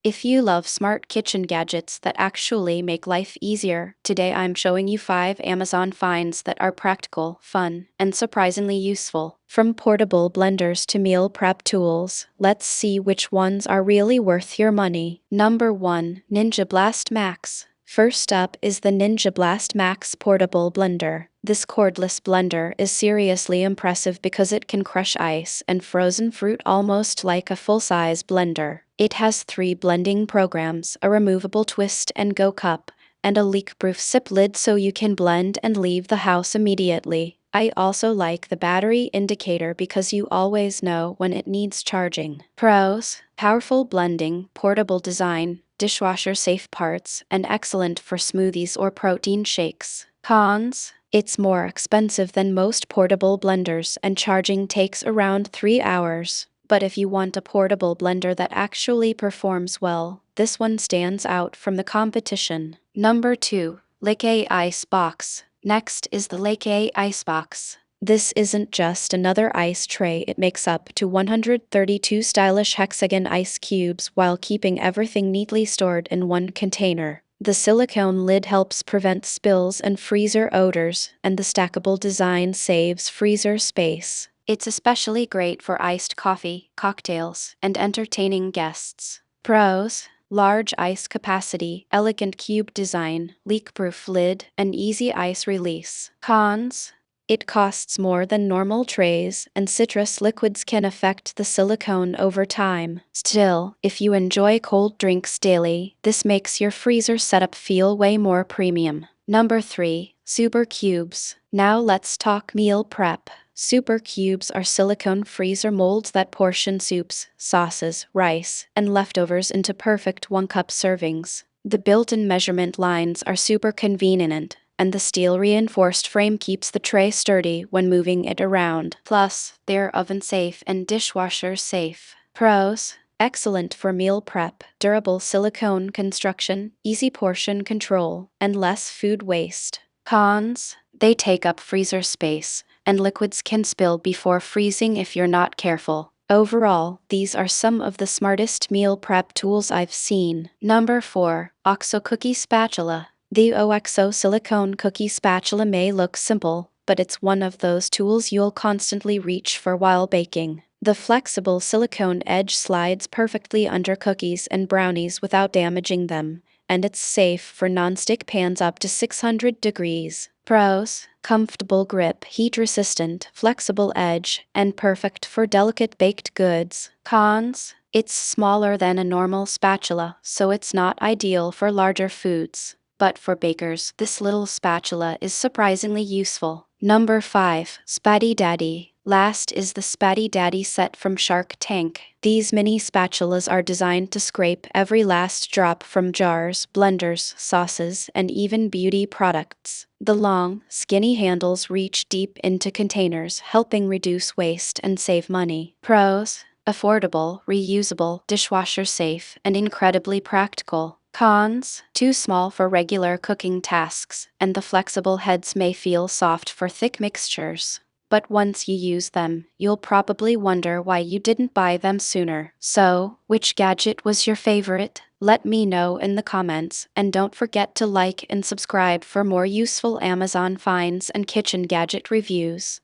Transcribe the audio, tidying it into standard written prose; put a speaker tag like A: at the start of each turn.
A: If you love smart kitchen gadgets that actually make life easier, today I'm showing you 5 Amazon finds that are practical, fun, and surprisingly useful. From portable blenders to meal prep tools, let's see which ones are really worth your money. Number 1. Ninja Blast Max. First up is the Ninja Blast Max Portable Blender. This cordless blender is seriously impressive because it can crush ice and frozen fruit almost like a full-size blender. It has 3 blending programs, a removable twist and go cup, and a leak-proof sip lid so you can blend and leave the house immediately. I also like the battery indicator because you always know when it needs charging. Pros: powerful blending, portable design, dishwasher-safe parts, and excellent for smoothies or protein shakes. Cons: it's more expensive than most portable blenders and charging takes around 3 hours. But if you want a portable blender that actually performs well, this one stands out from the competition. Number 2. Lékué Ice Box. Next is the Lékué Ice Box. This isn't just another ice tray, it makes up to 132 stylish hexagon ice cubes while keeping everything neatly stored in one container. The silicone lid helps prevent spills and freezer odors, and the stackable design saves freezer space. It's especially great for iced coffee, cocktails, and entertaining guests. Pros: large ice capacity, elegant cube design, leak-proof lid, and easy ice release. Cons: it costs more than normal trays, and citrus liquids can affect the silicone over time. Still, if you enjoy cold drinks daily, this makes your freezer setup feel way more premium. Number 3. Super Cubes. Now let's talk meal prep. Super Cubes are silicone freezer molds that portion soups, sauces, rice, and leftovers into perfect 1-cup servings. The built-in measurement lines are super convenient, and the steel-reinforced frame keeps the tray sturdy when moving it around. Plus, they're oven-safe and dishwasher-safe. Pros: excellent for meal prep, durable silicone construction, easy portion control, and less food waste. Cons: they take up freezer space, and liquids can spill before freezing if you're not careful. Overall, these are some of the smartest meal prep tools I've seen. Number 4. OXO Cookie Spatula. The OXO silicone cookie spatula may look simple, but it's one of those tools you'll constantly reach for while baking. The flexible silicone edge slides perfectly under cookies and brownies without damaging them, and it's safe for non-stick pans up to 600 degrees. Pros: comfortable grip, heat-resistant, flexible edge, and perfect for delicate baked goods. Cons: it's smaller than a normal spatula, so it's not ideal for larger foods. But for bakers, this little spatula is surprisingly useful. Number 5. Spatty Daddy. Last is the Spatty Daddy set from Shark Tank. These mini spatulas are designed to scrape every last drop from jars, blenders, sauces, and even beauty products. The long, skinny handles reach deep into containers, helping reduce waste and save money. Pros: affordable, reusable, dishwasher safe, and incredibly practical. Cons: too small for regular cooking tasks, and the flexible heads may feel soft for thick mixtures. But once you use them, you'll probably wonder why you didn't buy them sooner. So, which gadget was your favorite? Let me know in the comments, and don't forget to like and subscribe for more useful Amazon finds and kitchen gadget reviews.